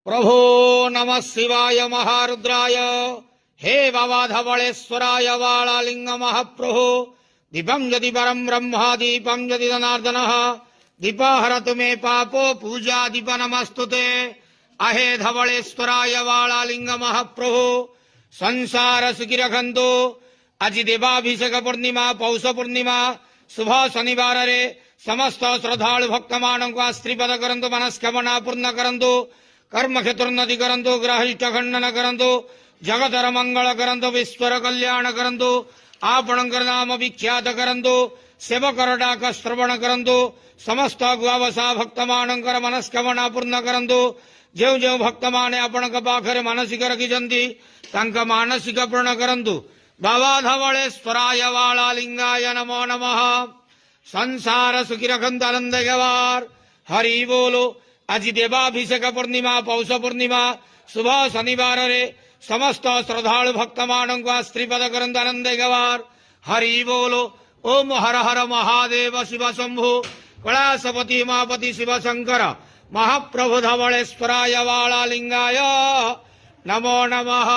प्रभो नमः शिवाय महारुद्राय हे बाबा धवलेश्वराय वालालिंग महाप्रभो दीपं यदि परम ब्रह्म दीपं यदि जनार्दनः दीपहरतु मे पापो पूजा दीप नमस्तुते अहे धवलेश्वराय वालालिंग महाप्रभो संसार सुखी रखंतु आज देवाभिषेक पूर्णिमा पौष पूर्णिमा शुभ शनिवार रे समस्त श्रद्धालु भक्त मानक आश्रीपद करंतु मनस्कामना पूर्ण करंतु कर्म क्षेत्रोन्नति करंतु ग्रहिष्ठ खंडन करंतु जगतर मंगल करंतु विश्वर कल्याण करंतु आपणकर नाम विख्यात करंतु सेवकर डाक श्रवण करंतु समस्त गुआवसा भक्त मानकर मनस्कामना पूर्ण करंतु जो जो भक्त माने आपणक पाखरे मानसिक रखिजंती तांक मानसिक पूर्ण करंतु बाबा धवलेश्वराय वालालिंगाय नमो नमः संसार सुखी रखंतु आनंद गवार हरि बोलो आज देवाभिषेक पूर्णिमा पौष पूर्णिमा शुभ शनिवार रे समस्त श्रद्धालु भक्त मानक आश्रीपद करंतु आनंद गवार हरि बोलो ओम हर हर महादेव शिव शंभु कैलासपति उमापति शिव शंकर महाप्रभु धवलेश्वराय वालालिंगाय नमो नमः।